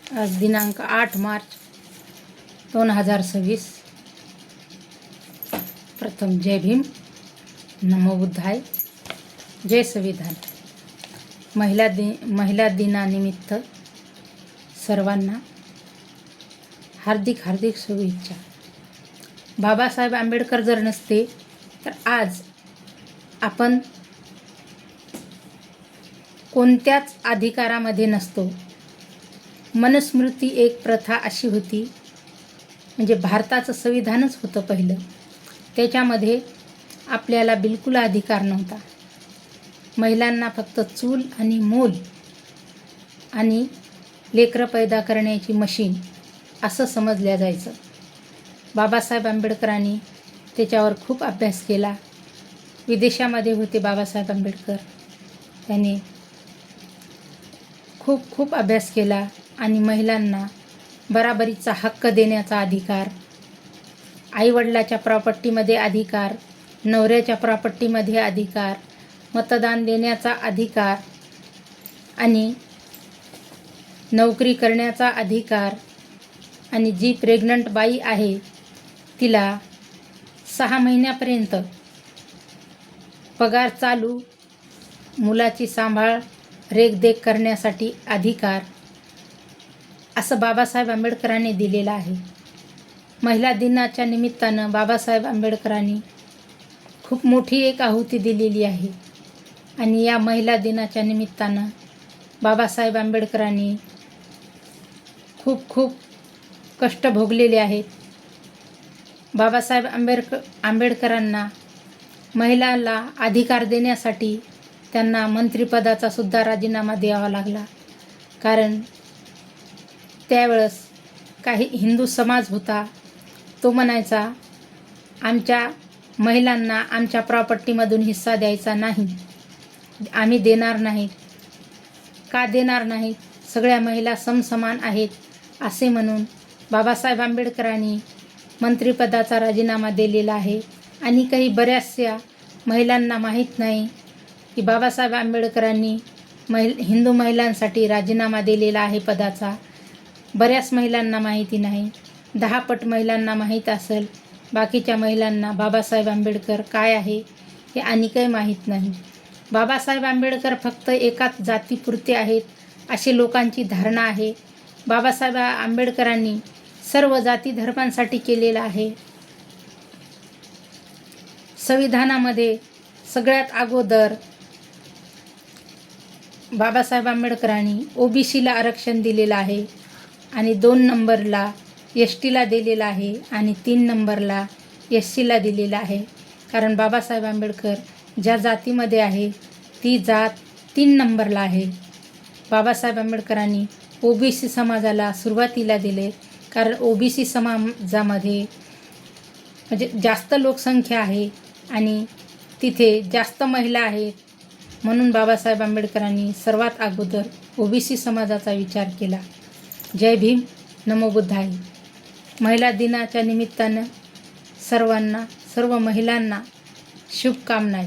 आज दिनांक 8 मार्च 2026। प्रथम जय भीम, नमो बुद्धाय, जय संविधान। महिला दिनानिमित्त सर्वांना हार्दिक हार्दिक शुभेच्छा। बाबासाहेब आंबेडकर जर नसते तर आज आपण कोणत्याच अधिकारामध्ये नसतो। मनुस्मृती एक प्रथा अशी होती, म्हणजे भारताचं संविधानच होतं पहिलं, त्याच्यामध्ये आपल्याला बिलकुल अधिकार नव्हता। महिलांना फक्त चूल आणि मूल आणि लेकरं पैदा करण्याची मशीन असं समजल्या जायचं। बाबासाहेब आंबेडकरांनी त्याच्यावर खूप अभ्यास केला। विदेशामध्ये होते बाबासाहेब आंबेडकर, त्यांनी खूप अभ्यास केला आणि महिलांना बराबरीचा हक्क देण्याचा अधिकार, आईवडिलाच्या प्रॉपर्टीमध्ये अधिकार, नवऱ्याच्या प्रॉपर्टीमध्ये अधिकार, मतदान देण्याचा अधिकार आणि नोकरी करण्याचा अधिकार, आणि जी प्रेग्नंट बाई आहे तिला 6 महिन्यापर्यंत पगार चालू, मुलाची सांभाळ रेखदेख करण्यासाठी अधिकार, असं बाबासाहेब आंबेडकरांनी दिलेलं आहे। महिला दिनाच्या निमित्तानं बाबासाहेब आंबेडकरांनी खूप मोठी एक आहुती दिलेली आहे आणि या महिला दिनाच्या निमित्तानं बाबासाहेब आंबेडकरांनी खूप कष्ट भोगलेले आहेत। बाबासाहेब आंबेडकरांना महिलांना अधिकार देण्यासाठी त्यांना मंत्रिपदाचा सुद्धा राजीनामा द्यावा लागला, कारण त्यावेळेस काही हिंदू समाज होता, तो म्हणायचा आमच्या महिलांना आमच्या प्रॉपर्टीमधून हिस्सा द्यायचा नाही, आम्ही देणार नाही। का देणार नाही? सगळ्या महिला समसमान आहेत असे म्हणून बाबासाहेब आंबेडकरांनी मंत्रिपदाचा राजीनामा दिलेला आहे। आणि काही बऱ्याचशा महिलांना माहीत नाही की बाबासाहेब आंबेडकरांनी हिंदू महिलांसाठी राजीनामा दिलेला आहे पदाचा। बऱ्याच महिलांना माहिती नाही, 10 पट महिलांना माहीत असेल, बाकीच्या महिलांना बाबासाहेब आंबेडकर काय आहे हे आणि काही माहीत नाही। बाबासाहेब आंबेडकर फक्त एकाच जातीपुरते आहेत अशी लोकांची धारणा आहे। बाबासाहेब आंबेडकरांनी सर्व जाती धर्मांसाठी केलेलं आहे। संविधानामध्ये सगळ्यात अगोदर बाबासाहेब आंबेडकरांनी ओबीसीला आरक्षण दिलेलं आहे आणि 2 नंबरला एसटीला दिलेलं आहे आणि 3 नंबरला एससीला दिलेलं आहे। कारण बाबासाहेब आंबेडकर ज्या जातीमध्ये आहे ती जात 3 नंबरला आहे। बाबासाहेब आंबेडकरांनी ओबीसी समाजाला सुरुवातीला दिले, कारण ओबीसी समाजामध्ये म्हणजे जास्त लोकसंख्या आहे आणि तिथे जास्त महिला आहेत, म्हणून बाबासाहेब आंबेडकरांनी सर्वात अगोदर ओबीसी समाजाचा विचार केला। जय भीम, नमो बुद्धाय। महिला दिनाच्या निमित्तानं सर्व महिलांना शुभकामना।